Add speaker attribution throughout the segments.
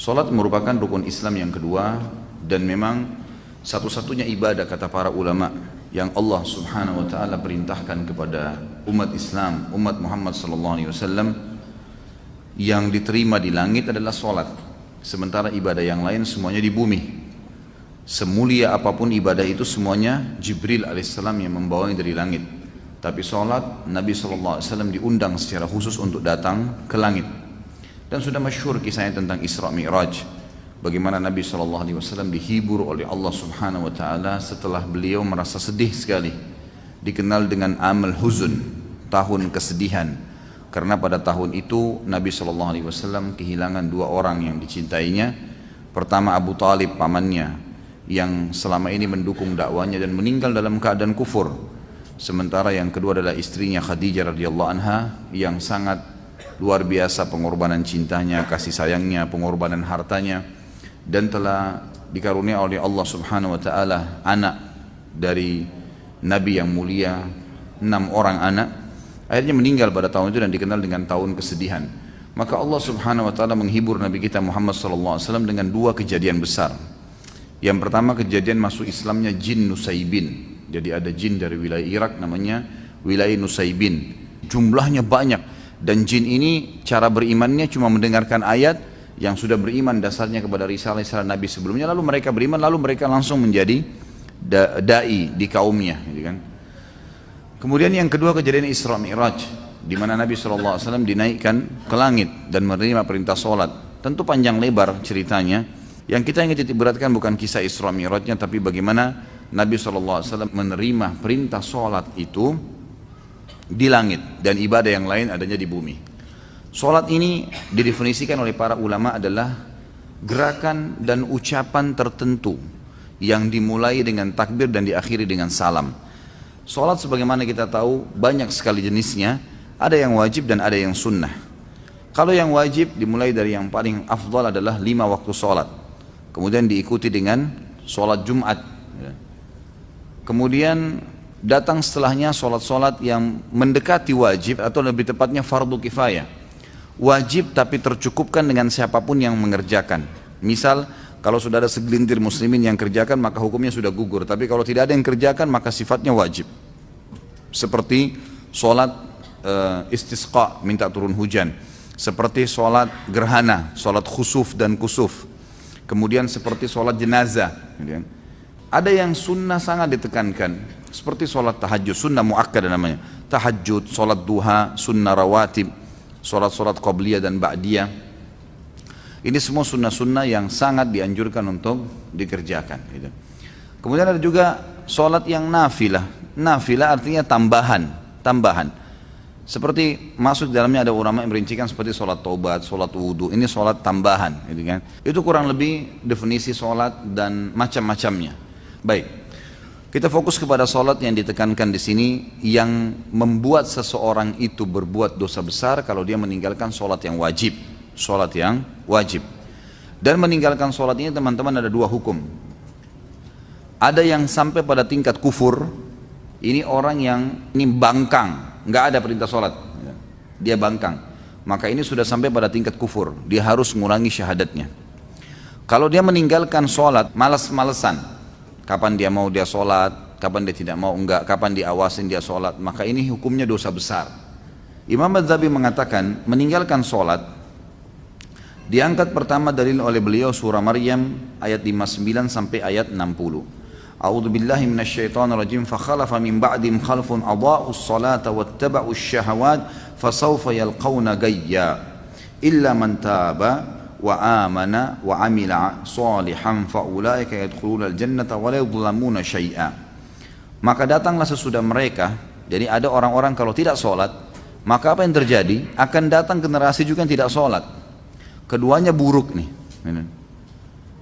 Speaker 1: Salat merupakan rukun Islam yang kedua dan memang satu-satunya ibadah kata para ulama yang Allah Subhanahu wa taala perintahkan kepada umat Islam, umat Muhammad sallallahu alaihi wasallam yang diterima di langit adalah salat. Sementara ibadah yang lain semuanya di bumi. Semulia apapun ibadah itu semuanya Jibril alaihissalam yang membawanya dari langit. Tapi salat Nabi sallallahu alaihi wasallam diundang secara khusus untuk datang ke langit. Dan sudah masyhur kisahnya tentang Isra Mi'raj. Bagaimana Nabi SAW dihibur oleh Allah Subhanahu Wa Taala setelah beliau merasa sedih sekali. Dikenal dengan amal huzun, tahun kesedihan. Karena pada tahun itu Nabi SAW kehilangan dua orang yang dicintainya. Pertama Abu Talib pamannya yang selama ini mendukung dakwanya dan meninggal dalam keadaan kufur. Sementara yang kedua adalah istrinya Khadijah radhiyallahu anha yang sangat luar biasa pengorbanan cintanya, kasih sayangnya, pengorbanan hartanya, dan telah dikarunia oleh Allah Subhanahu wa taala anak dari Nabi yang mulia, 6 orang anak. Akhirnya meninggal pada tahun itu dan dikenal dengan tahun kesedihan. Maka Allah Subhanahu wa taala menghibur Nabi kita Muhammad sallallahu alaihi wasallam dengan dua kejadian besar. Yang pertama kejadian masuk Islamnya jin Nusaybin. Jadi ada jin dari wilayah Irak namanya wilayah Nusaybin. Jumlahnya banyak. Dan jin ini cara berimannya cuma mendengarkan ayat yang sudah beriman dasarnya kepada risalah-risalah Nabi sebelumnya, lalu mereka beriman, lalu mereka langsung menjadi da'i di kaumnya, gitu kan. Kemudian yang kedua kejadian Isra Mi'raj, di mana Nabi SAW dinaikkan ke langit dan menerima perintah sholat. Tentu panjang lebar ceritanya. Yang kita ingin titik beratkan bukan kisah Isra Mi'rajnya, tapi bagaimana Nabi SAW menerima perintah sholat itu di langit dan ibadah yang lain adanya di bumi. Salat ini didefinisikan oleh para ulama adalah gerakan dan ucapan tertentu yang dimulai dengan takbir dan diakhiri dengan salam. Salat sebagaimana kita tahu banyak sekali jenisnya, ada yang wajib dan ada yang sunnah. Kalau yang wajib dimulai dari yang paling afdal adalah 5 waktu salat. Kemudian diikuti dengan salat Jumat. Kemudian datang setelahnya solat-solat yang mendekati wajib atau lebih tepatnya fardu kifayah. Wajib tapi tercukupkan dengan siapapun yang mengerjakan. Misal kalau sudah ada segelintir muslimin yang kerjakan maka hukumnya sudah gugur. Tapi kalau tidak ada yang kerjakan maka sifatnya wajib. Seperti solat istisqa, minta turun hujan. Seperti solat gerhana, solat khusuf dan kusuf. Kemudian seperti solat jenazah. Ada yang sunnah sangat ditekankan. Seperti sholat tahajud, sunnah mu'akkad namanya. Tahajud, sholat duha, sunnah rawatib, sholat-sholat qabliyah dan ba'diyah. Ini semua sunnah-sunnah yang sangat dianjurkan untuk dikerjakan. Gitu. Kemudian ada juga sholat yang nafilah. Nafilah artinya tambahan. Seperti masuk di dalamnya ada ulama yang merincikan seperti sholat taubat, sholat wudu. Ini sholat tambahan. Gitu kan. Itu kurang lebih definisi sholat dan macam-macamnya. Baik. Kita fokus kepada sholat yang ditekankan di sini yang membuat seseorang itu berbuat dosa besar kalau dia meninggalkan sholat yang wajib. Sholat yang wajib. Dan meninggalkan sholat ini teman-teman ada dua hukum. Ada yang sampai pada tingkat kufur. Ini orang yang ini bangkang, nggak ada perintah sholat. Dia bangkang. Maka ini sudah sampai pada tingkat kufur. Dia harus mengurangi syahadatnya. Kalau dia meninggalkan sholat malas-malesan. Kapan dia mau dia sholat, kapan dia tidak mau enggak, kapan diawasin dia sholat, maka ini hukumnya dosa besar. Imam Adz-Dzahabi mengatakan meninggalkan sholat diangkat pertama dalil oleh beliau surah Maryam ayat 59 sampai ayat 60. A'udzu billahi minasyaitonir rajim fa khalafa min ba'dihim khalfun adha'us salata wattaba'us syahawat fasawfa yalqawna gayya illa man taba wa amana wa amila salihan fa ulaika yadkhuluna al-jannata wa la yudhlamuna syai'a. Maka datanglah sesudah mereka, jadi ada orang-orang kalau tidak sholat, maka apa yang terjadi? Akan datang generasi juga yang tidak sholat. Keduanya buruk nih.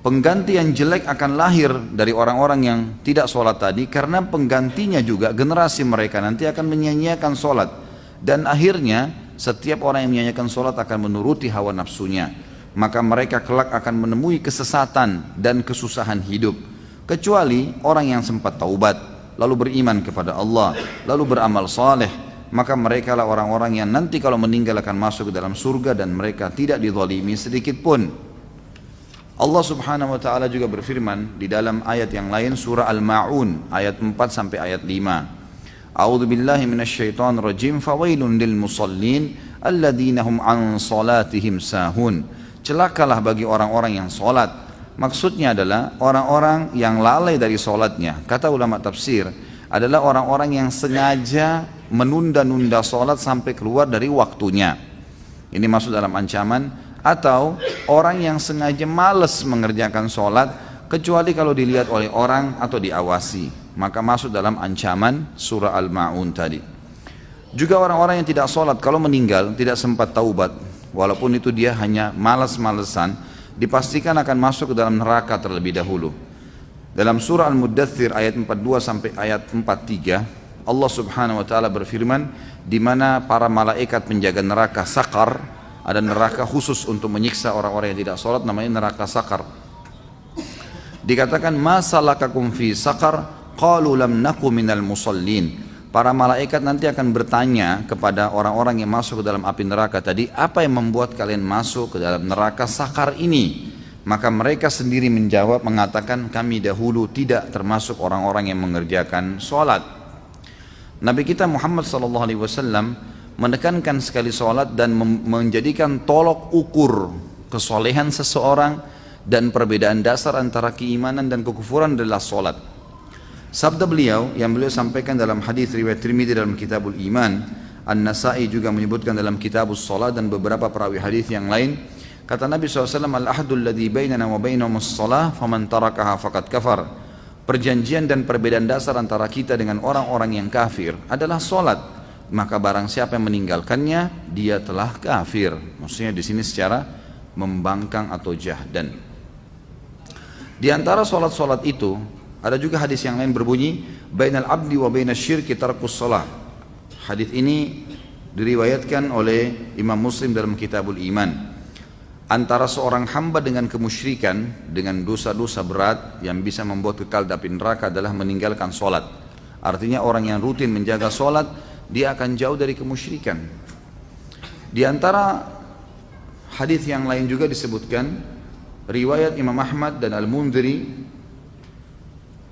Speaker 1: Pengganti yang jelek akan lahir dari orang-orang yang tidak sholat tadi, karena penggantinya juga generasi mereka nanti akan menyia-nyiakan sholat. Dan akhirnya setiap orang yang menyia-nyiakan sholat akan menuruti hawa nafsunya. Maka mereka kelak akan menemui kesesatan dan kesusahan hidup. Kecuali orang yang sempat taubat, lalu beriman kepada Allah, lalu beramal saleh, maka mereka lah orang-orang yang nanti kalau meninggal akan masuk ke dalam surga dan mereka tidak dizalimi sedikit pun. Allah subhanahu wa ta'ala juga berfirman di dalam ayat yang lain, surah Al-Ma'un ayat 4 sampai ayat 5. A'udzu billahi minasyaitonir rajim, fawailun lil musallin alladzina hum an salatihim sahun. Celakalah bagi orang-orang yang salat. Maksudnya adalah orang-orang yang lalai dari salatnya. Kata ulama tafsir adalah orang-orang yang sengaja menunda-nunda salat sampai keluar dari waktunya. Ini masuk dalam ancaman. Atau orang yang sengaja malas mengerjakan sholat kecuali kalau dilihat oleh orang atau diawasi, maka masuk dalam ancaman surah Al-Ma'un tadi. Juga orang-orang yang tidak sholat kalau meninggal tidak sempat taubat, walaupun itu dia hanya malas-malesan, dipastikan akan masuk ke dalam neraka terlebih dahulu. Dalam surah Al-Muddathir ayat 42 sampai ayat 43, Allah subhanahu wa ta'ala berfirman, di mana para malaikat penjaga neraka Saqar, ada neraka khusus untuk menyiksa orang-orang yang tidak sholat, namanya neraka Saqar. Dikatakan, ma salakakum fi Saqar, qalu lam naku minal musallin. Para malaikat nanti akan bertanya kepada orang-orang yang masuk ke dalam api neraka tadi, apa yang membuat kalian masuk ke dalam neraka Saqar ini? Maka mereka sendiri menjawab, mengatakan, kami dahulu tidak termasuk orang-orang yang mengerjakan sholat. Nabi kita Muhammad SAW menekankan sekali sholat dan menjadikan tolok ukur kesolehan seseorang dan perbedaan dasar antara keimanan dan kekufuran adalah sholat. Sabda beliau yang beliau sampaikan dalam hadis riwayat Tirmidzi dalam Kitabul Iman, An-Nasai juga menyebutkan dalam Kitabus Sholat dan beberapa perawi hadis yang lain. Kata Nabi SAW, al-ahdul ladzi bainana wa bainahumus shalah faman tarakaha faqad kafar. Perjanjian dan perbedaan dasar antara kita dengan orang-orang yang kafir adalah sholat. Maka barang siapa yang meninggalkannya, dia telah kafir. Maksudnya di sini secara membangkang atau jahdan. Di antara solat-solat itu ada juga hadis yang lain berbunyi, bainal abdi wa bainas syirki tarkus shalah. Hadis ini diriwayatkan oleh Imam Muslim dalam Kitabul Iman. Antara seorang hamba dengan kemusyrikan, dengan dosa-dosa berat yang bisa membuat kekal di api neraka adalah meninggalkan solat. Artinya orang yang rutin menjaga solat, dia akan jauh dari kemusyrikan. Di antara hadis yang lain juga disebutkan, riwayat Imam Ahmad dan Al-Mundhiri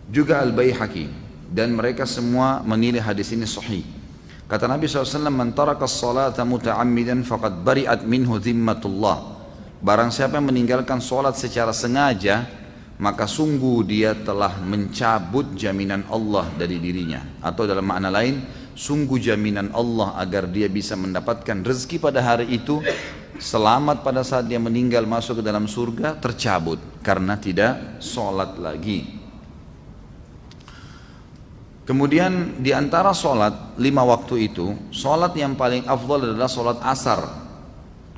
Speaker 1: juga Al-Baihaqi, dan mereka semua menilai hadis ini sahih. Kata Nabi SAW, man taraka as-salata muta'ammidan faqad bari'at minhu dhimmatullah. Barang siapa yang meninggalkan salat secara sengaja, maka sungguh dia telah mencabut jaminan Allah dari dirinya. Atau dalam makna lain, sungguh jaminan Allah agar dia bisa mendapatkan rezeki pada hari itu, selamat pada saat dia meninggal masuk ke dalam surga, tercabut karena tidak sholat lagi. Kemudian di antara sholat 5 waktu itu, sholat yang paling afdal adalah sholat asar.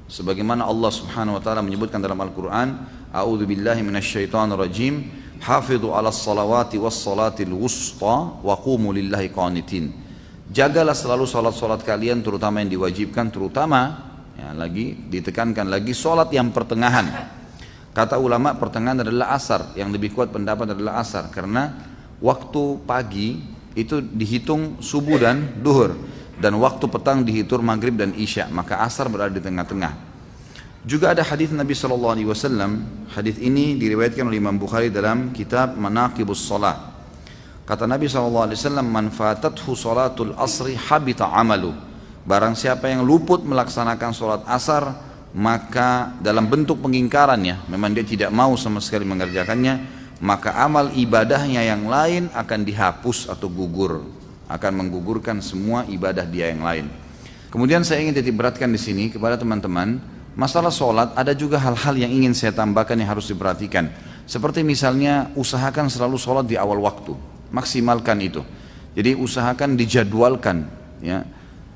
Speaker 1: Sebagaimana Allah subhanahu wa ta'ala menyebutkan dalam Al-Quran, a'udzu billahi minasyaitonir rajim, hafidhu 'alas salawati was salatil wusta wa qumu lillahi qanitin. Jagalah selalu sholat-sholat kalian, terutama yang diwajibkan, terutama ya, lagi ditekankan lagi sholat yang pertengahan. Kata ulama pertengahan adalah asar, yang lebih kuat pendapat adalah asar, karena waktu pagi itu dihitung subuh dan duhur, dan waktu petang dihitung maghrib dan isya, maka asar berada di tengah-tengah. Juga ada hadis Nabi SAW, hadis ini diriwayatkan oleh Imam Bukhari dalam kitab Manaqibus Shalah. Kata Nabi SAW, man fatathu salatul asri habita amalu. Barang siapa yang luput melaksanakan sholat asar, maka dalam bentuk pengingkarannya, memang dia tidak mau sama sekali mengerjakannya, maka amal ibadahnya yang lain akan dihapus atau gugur, akan menggugurkan semua ibadah dia yang lain. Kemudian saya ingin titik beratkan di sini kepada teman-teman, masalah sholat ada juga hal-hal yang ingin saya tambahkan yang harus diperhatikan. Seperti misalnya usahakan selalu sholat di awal waktu. Maksimalkan itu. Jadi usahakan dijadwalkan, ya.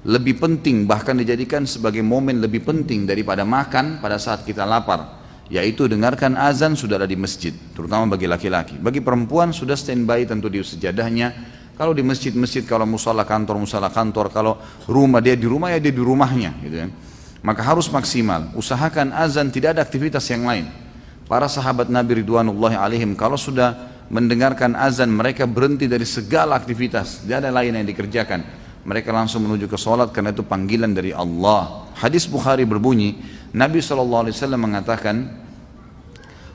Speaker 1: Lebih penting, bahkan dijadikan sebagai momen lebih penting daripada makan pada saat kita lapar, yaitu dengarkan azan sudah ada di masjid, terutama bagi laki-laki. Bagi perempuan sudah standby tentu di sejadahnya. Kalau di masjid-masjid, kalau musala kantor, kalau rumah dia di rumah, ya dia di rumahnya, gitu kan. Maka harus maksimal. Usahakan azan, tidak ada aktivitas yang lain. Para sahabat Nabi Ridwanullahi alaihim kalau sudah mendengarkan azan, mereka berhenti dari segala aktivitas, tidak ada lain yang dikerjakan. Mereka langsung menuju ke sholat karena itu panggilan dari Allah. Hadis Bukhari berbunyi, Nabi SAW mengatakan,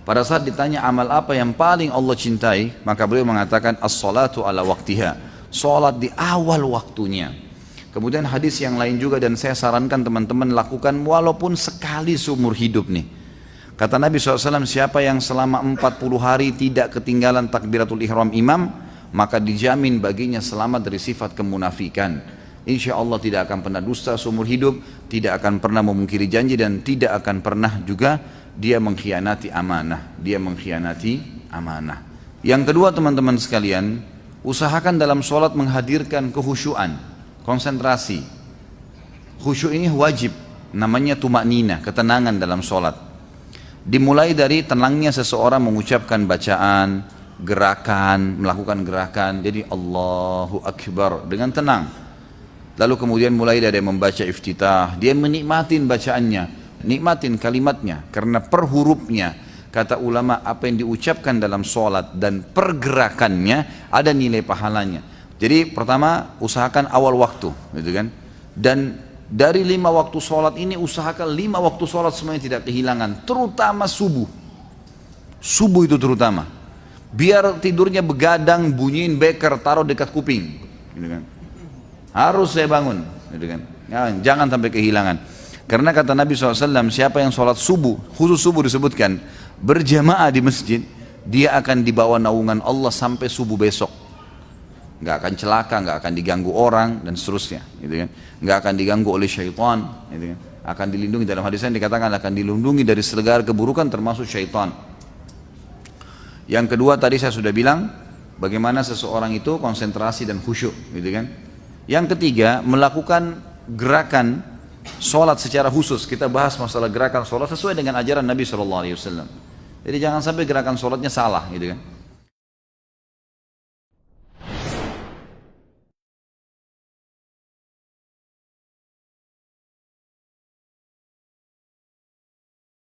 Speaker 1: Pada saat ditanya amal apa yang paling Allah cintai, maka beliau mengatakan as-salatu ala waktiha, salat di awal waktunya. Kemudian hadis yang lain juga, dan saya sarankan teman-teman lakukan walaupun sekali seumur hidup nih. Kata Nabi SAW, siapa yang selama 40 hari tidak ketinggalan takbiratul ihram imam, maka dijamin baginya selamat dari sifat kemunafikan. Insya Allah tidak akan pernah dusta seumur hidup, tidak akan pernah memungkiri janji, dan tidak akan pernah juga dia mengkhianati amanah. Yang kedua teman-teman sekalian, usahakan dalam sholat menghadirkan kehusyuan, konsentrasi. Khusyuk ini wajib, namanya tumaknina, ketenangan dalam sholat. Dimulai dari tenangnya seseorang mengucapkan bacaan, gerakan, melakukan gerakan, jadi Allahu Akbar dengan tenang. Lalu kemudian mulai dari membaca iftitah, dia menikmatin bacaannya, nikmatin kalimatnya, karena per hurufnya, kata ulama, apa yang diucapkan dalam sholat dan pergerakannya ada nilai pahalanya. Jadi pertama usahakan awal waktu, gitu kan? Dan dari 5 waktu sholat ini usahakan 5 waktu sholat semuanya tidak kehilangan, terutama subuh. Subuh itu terutama. Biar tidurnya begadang, bunyiin beker, taruh dekat kuping, gitu kan? Harus saya bangun, gitu kan? Jangan sampai kehilangan. Karena kata Nabi SAW, siapa yang sholat subuh, khusus subuh disebutkan, berjamaah di masjid, dia akan dibawa naungan Allah sampai subuh besok. Nggak akan celaka, nggak akan diganggu orang, dan seterusnya. Gitu kan? Nggak akan diganggu oleh syaitan. Gitu kan? Akan dilindungi, dalam hadis yang dikatakan akan dilindungi dari segala keburukan termasuk syaitan. Yang kedua tadi saya sudah bilang, bagaimana seseorang itu konsentrasi dan khusyuk. Gitu kan? Yang ketiga, melakukan gerakan sholat secara khusus. Kita bahas masalah gerakan sholat sesuai dengan ajaran Nabi SAW. Jadi jangan sampai gerakan sholatnya salah, gitu kan.